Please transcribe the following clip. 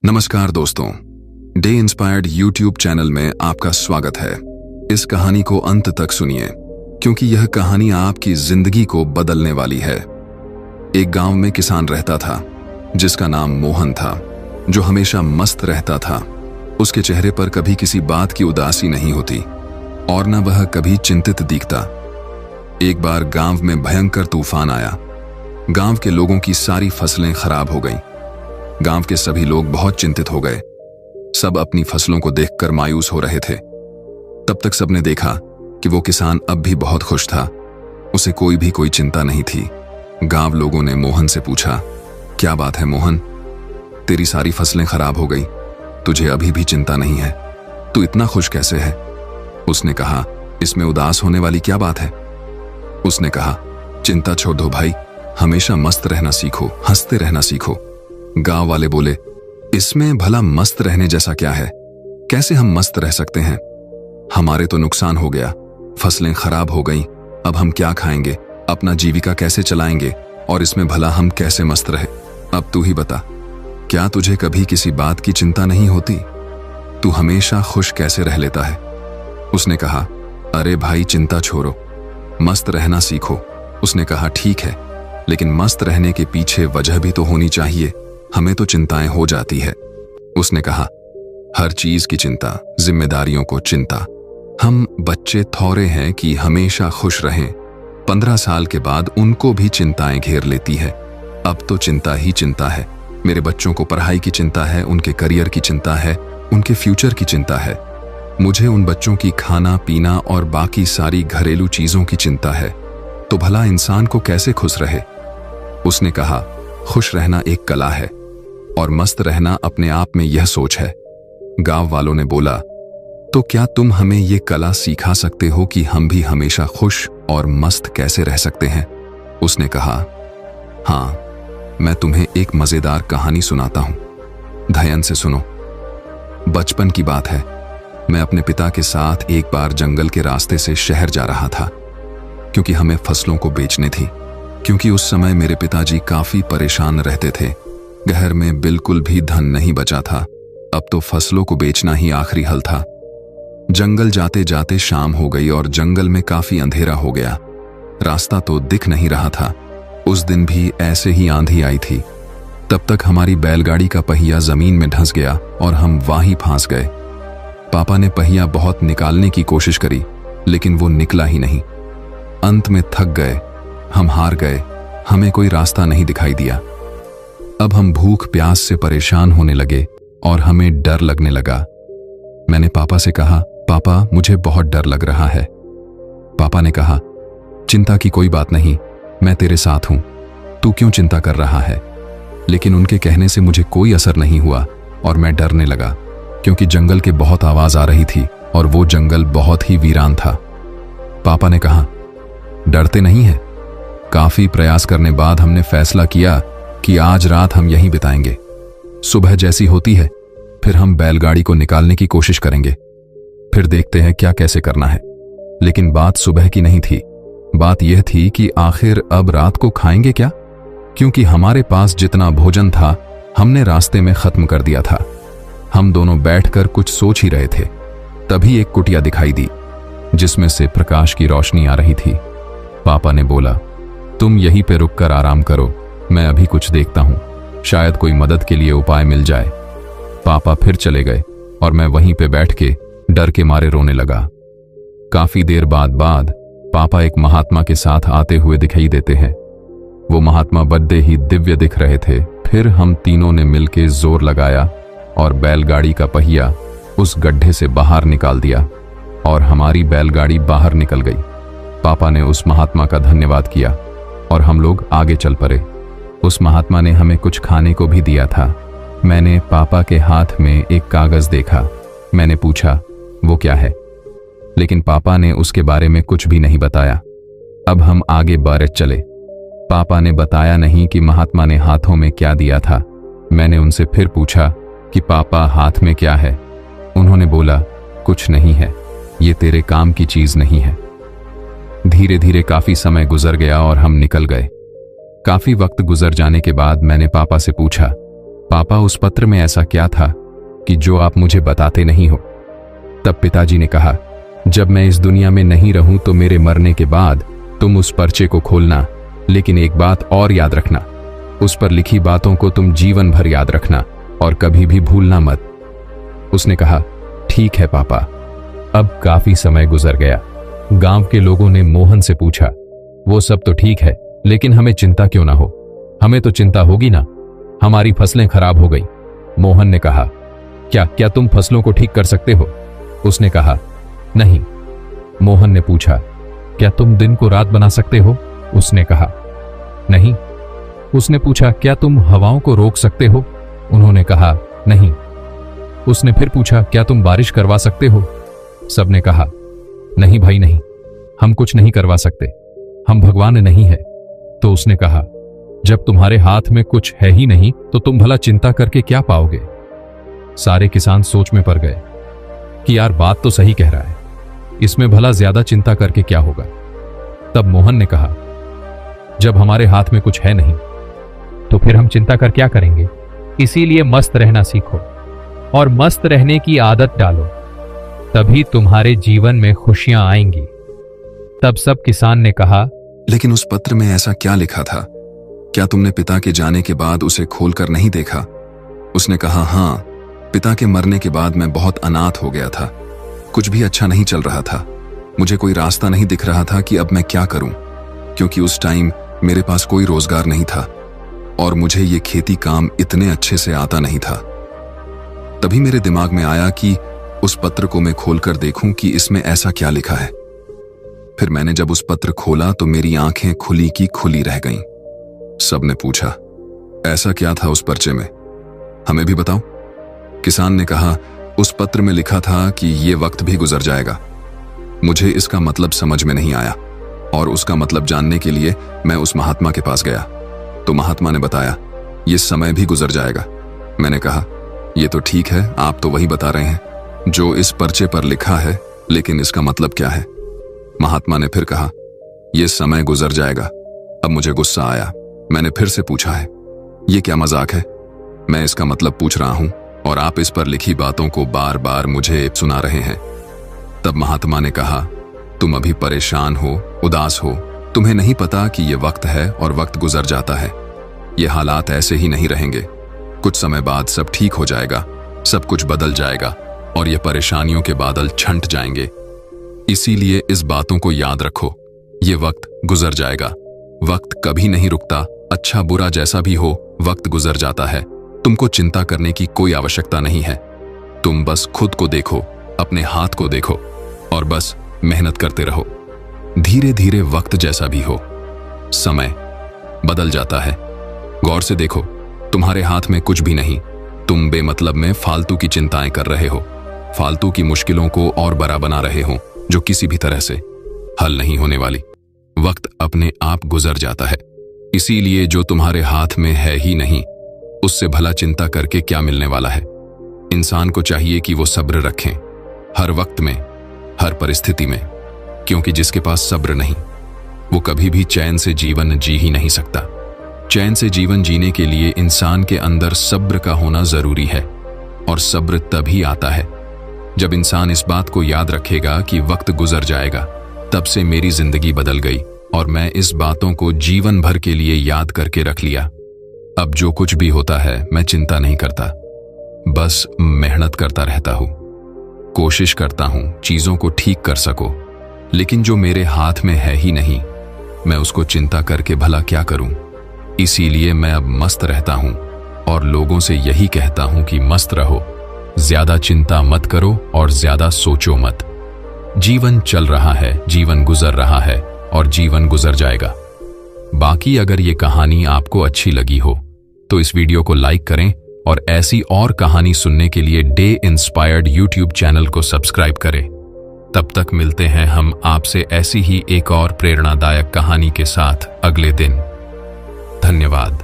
नमस्कार दोस्तों, day inspired YouTube channel में आपका स्वागत है। इस कहानी को अंत तक सुनिए क्योंकि यह कहानी आपकी जिंदगी को बदलने वाली है। एक गांव में किसान रहता था जिसका नाम मोहन था, जो हमेशा मस्त रहता था। उसके चेहरे पर कभी किसी बात की उदासी नहीं होती और न वह कभी चिंतित दिखता। एक बार गांव में भयंकर तूफान आया। गांव के लोगों की सारी फसलें खराब हो गईं। गांव के सभी लोग बहुत चिंतित हो गए। सब अपनी फसलों को देखकर मायूस हो रहे थे। तब तक सबने देखा कि वो किसान अब भी बहुत खुश था। उसे कोई चिंता नहीं थी। गांव लोगों ने मोहन से पूछा, क्या बात है मोहन, तेरी सारी फसलें खराब हो गई, तुझे अभी भी चिंता नहीं है, तू इतना खुश कैसे है? उसने कहा, इसमें उदास होने वाली क्या बात है? उसने कहा, चिंता छोड़ दो भाई, हमेशा मस्त रहना सीखो, हंसते रहना सीखो। गांव वाले बोले, इसमें भला मस्त रहने जैसा क्या है? कैसे हम मस्त रह सकते हैं? हमारे तो नुकसान हो गया, फसलें खराब हो गईं, अब हम क्या खाएंगे, अपना जीविका कैसे चलाएंगे और इसमें भला हम कैसे मस्त रहे? अब तू ही बता, क्या तुझे कभी किसी बात की चिंता नहीं होती? तू हमेशा खुश कैसे रह लेता है? उसने कहा, अरे भाई चिंता छोड़ो, मस्त रहना सीखो। उसने कहा, ठीक है, लेकिन मस्त रहने के पीछे वजह भी तो होनी चाहिए, हमें तो चिंताएं हो जाती है। उसने कहा, हर चीज की चिंता, जिम्मेदारियों को चिंता। हम बच्चे थोड़े हैं कि हमेशा खुश रहें। 15 साल के बाद उनको भी चिंताएं घेर लेती है। अब तो चिंता ही चिंता है। मेरे बच्चों को पढ़ाई की चिंता है, उनके करियर की चिंता है, उनके फ्यूचर की चिंता है। मुझे उन बच्चों की खाना पीना और बाकी सारी घरेलू चीजों की चिंता है। तो भला इंसान को कैसे खुश रहे? उसने कहा, खुश रहना एक कला है और मस्त रहना अपने आप में यह सोच है। गांव वालों ने बोला, तो क्या तुम हमें यह कला सिखा सकते हो कि हम भी हमेशा खुश और मस्त कैसे रह सकते हैं? उसने कहा, हाँ, मैं तुम्हें एक मजेदार कहानी सुनाता हूं, ध्यान से सुनो। बचपन की बात है। मैं अपने पिता के साथ एक बार जंगल के रास्ते से शहर जा रहा था क्योंकि हमें फसलों को बेचनी थी। क्योंकि उस समय मेरे पिताजी काफी परेशान रहते थे। घर में बिल्कुल भी धन नहीं बचा था। अब तो फसलों को बेचना ही आखिरी हल था। जंगल जाते जाते शाम हो गई और जंगल में काफी अंधेरा हो गया। रास्ता तो दिख नहीं रहा था। उस दिन भी ऐसे ही आंधी आई थी। तब तक हमारी बैलगाड़ी का पहिया जमीन में धंस गया और हम वहीं फंस गए। पापा ने पहिया बहुत निकालने की कोशिश करी, लेकिन वो निकला ही नहीं। अंत में थक गए, हम हार गए, हमें कोई रास्ता नहीं दिखाई दिया। अब हम भूख प्यास से परेशान होने लगे और हमें डर लगने लगा। मैंने पापा से कहा, पापा मुझे बहुत डर लग रहा है। पापा ने कहा, चिंता की कोई बात नहीं, मैं तेरे साथ हूं, तू क्यों चिंता कर रहा है? लेकिन उनके कहने से मुझे कोई असर नहीं हुआ और मैं डरने लगा क्योंकि जंगल के बहुत आवाज आ रही थी और वो जंगल बहुत ही वीरान था। पापा ने कहा, डरते नहीं है? काफी प्रयास करने बाद हमने फैसला किया कि आज रात हम यहीं बिताएंगे। सुबह जैसी होती है फिर हम बैलगाड़ी को निकालने की कोशिश करेंगे, फिर देखते हैं क्या कैसे करना है। लेकिन बात सुबह की नहीं थी। बात यह थी कि आखिर अब रात को खाएंगे क्या? क्योंकि हमारे पास जितना भोजन था हमने रास्ते में खत्म कर दिया था। हम दोनों बैठकर कुछ सोच ही रहे थे। तभी एक कुटिया दिखाई दी जिसमें से प्रकाश की रोशनी आ रही थी। पापा ने बोला, तुम यहीं पे रुककर आराम करो, मैं अभी कुछ देखता हूं, शायद कोई मदद के लिए उपाय मिल जाए। पापा फिर चले गए और मैं वहीं पे बैठ के डर के मारे रोने लगा। काफी देर बाद पापा एक महात्मा के साथ आते हुए दिखाई देते हैं। वो महात्मा बड़े ही दिव्य दिख रहे थे। फिर हम तीनों ने मिलकर जोर लगाया और बैलगाड़ी का पहिया उस गड्ढे से बाहर निकाल दिया और हमारी बैलगाड़ी बाहर निकल गई। पापा ने उस महात्मा का धन्यवाद किया और हम लोग आगे चल पड़े। उस महात्मा ने हमें कुछ खाने को भी दिया था। मैंने पापा के हाथ में एक कागज देखा। मैंने पूछा, वो क्या है? लेकिन पापा ने उसके बारे में कुछ भी नहीं बताया। अब हम आगे बढ़ चले। पापा ने बताया नहीं कि महात्मा ने हाथों में क्या दिया था। मैंने उनसे फिर पूछा कि पापा हाथ में क्या है? उन्होंने बोला, कुछ नहीं है, ये तेरे काम की चीज नहीं है। धीरे धीरे काफी समय गुजर गया और हम निकल गए। काफी वक्त गुजर जाने के बाद मैंने पापा से पूछा, पापा, उस पत्र में ऐसा क्या था कि जो आप मुझे बताते नहीं हो? तब पिताजी ने कहा, जब मैं इस दुनिया में नहीं रहूं तो मेरे मरने के बाद तुम उस पर्चे को खोलना, लेकिन एक बात और याद रखना, उस पर लिखी बातों को तुम जीवन भर याद रखना और कभी भी भूलना मत। उसने कहा, ठीक है पापा। अब काफी समय गुजर गया। गांव के लोगों ने मोहन से पूछा, वो सब तो ठीक है, लेकिन हमें चिंता क्यों ना हो? हमें तो चिंता होगी ना, हमारी फसलें खराब हो गई। मोहन ने कहा, क्या तुम फसलों को ठीक कर सकते हो? उसने कहा, नहीं। मोहन ने पूछा, क्या तुम दिन को रात बना सकते हो? उसने कहा, नहीं। उसने पूछा, क्या तुम हवाओं को रोक सकते हो? उन्होंने कहा, नहीं। उसने फिर पूछा, क्या तुम बारिश करवा सकते हो? सबने कहा, नहीं भाई नहीं, हम कुछ नहीं करवा सकते, हम भगवान नहीं है। तो उसने कहा, जब तुम्हारे हाथ में कुछ है ही नहीं तो तुम भला चिंता करके क्या पाओगे? सारे किसान सोच में पड़ गए कि यार बात तो सही कह रहा है, इसमें भला ज्यादा चिंता करके क्या होगा। तब मोहन ने कहा, जब हमारे हाथ में कुछ है नहीं तो फिर हम चिंता कर क्या करेंगे? इसीलिए मस्त रहना सीखो और मस्त रहने की आदत डालो, तभी तुम्हारे जीवन में खुशियां आएंगी। तब सब किसान ने कहा, लेकिन उस पत्र में ऐसा क्या लिखा था? क्या तुमने पिता के जाने के बाद उसे खोलकर नहीं देखा? उसने कहा, हाँ, पिता के मरने के बाद मैं बहुत अनाथ हो गया था, कुछ भी अच्छा नहीं चल रहा था, मुझे कोई रास्ता नहीं दिख रहा था कि अब मैं क्या करूं, क्योंकि उस टाइम मेरे पास कोई रोजगार नहीं था और मुझे ये खेती काम इतने अच्छे से आता नहीं था। तभी मेरे दिमाग में आया कि उस पत्र को मैं खोलकर देखूं कि इसमें ऐसा क्या लिखा है। फिर मैंने जब उस पत्र खोला तो मेरी आंखें खुली की खुली रह गईं। सबने पूछा, ऐसा क्या था उस पर्चे में, हमें भी बताओ। किसान ने कहा, उस पत्र में लिखा था कि ये वक्त भी गुजर जाएगा। मुझे इसका मतलब समझ में नहीं आया और उसका मतलब जानने के लिए मैं उस महात्मा के पास गया तो महात्मा ने बताया, ये समय भी गुजर जाएगा। मैंने कहा, ये तो ठीक है, आप तो वही बता रहे हैं जो इस पर्चे पर लिखा है, लेकिन इसका मतलब क्या है? महात्मा ने फिर कहा, यह समय गुजर जाएगा। अब मुझे गुस्सा आया, मैंने फिर से पूछा है, ये क्या मजाक है? मैं इसका मतलब पूछ रहा हूं और आप इस पर लिखी बातों को बार बार मुझे सुना रहे हैं। तब महात्मा ने कहा, तुम अभी परेशान हो, उदास हो, तुम्हें नहीं पता कि यह वक्त है और वक्त गुजर जाता है। ये हालात ऐसे ही नहीं रहेंगे, कुछ समय बाद सब ठीक हो जाएगा, सब कुछ बदल जाएगा और ये परेशानियों के बादल छंट जाएंगे। इसीलिए इस बातों को याद रखो, ये वक्त गुजर जाएगा, वक्त कभी नहीं रुकता, अच्छा बुरा जैसा भी हो वक्त गुजर जाता है। तुमको चिंता करने की कोई आवश्यकता नहीं है, तुम बस खुद को देखो, अपने हाथ को देखो और बस मेहनत करते रहो। धीरे धीरे वक्त जैसा भी हो, समय बदल जाता है। गौर से देखो, तुम्हारे हाथ में कुछ भी नहीं, तुम बेमतलब में फालतू की चिंताएं कर रहे हो, फालतू की मुश्किलों को और बड़ा बना रहे हो जो किसी भी तरह से हल नहीं होने वाली। वक्त अपने आप गुजर जाता है, इसीलिए जो तुम्हारे हाथ में है ही नहीं उससे भला चिंता करके क्या मिलने वाला है। इंसान को चाहिए कि वो सब्र रखें हर वक्त में, हर परिस्थिति में, क्योंकि जिसके पास सब्र नहीं वो कभी भी चैन से जीवन जी ही नहीं सकता। चैन से जीवन जीने के लिए इंसान के अंदर सब्र का होना जरूरी है और सब्र तभी आता है जब इंसान इस बात को याद रखेगा कि वक्त गुजर जाएगा। तब से मेरी जिंदगी बदल गई और मैं इस बातों को जीवन भर के लिए याद करके रख लिया। अब जो कुछ भी होता है मैं चिंता नहीं करता, बस मेहनत करता रहता हूं, कोशिश करता हूं चीजों को ठीक कर सको। लेकिन जो मेरे हाथ में है ही नहीं मैं उसको चिंता करके भला क्या करूं। इसीलिए मैं अब मस्त रहता हूं और लोगों से यही कहता हूं कि मस्त रहो, ज्यादा चिंता मत करो और ज्यादा सोचो मत। जीवन चल रहा है, जीवन गुजर रहा है और जीवन गुजर जाएगा। बाकी अगर ये कहानी आपको अच्छी लगी हो तो इस वीडियो को लाइक करें और ऐसी और कहानी सुनने के लिए डे इंस्पायर्ड यूट्यूब चैनल को सब्सक्राइब करें। तब तक मिलते हैं हम आपसे ऐसी ही एक और प्रेरणादायक कहानी के साथ अगले दिन। धन्यवाद।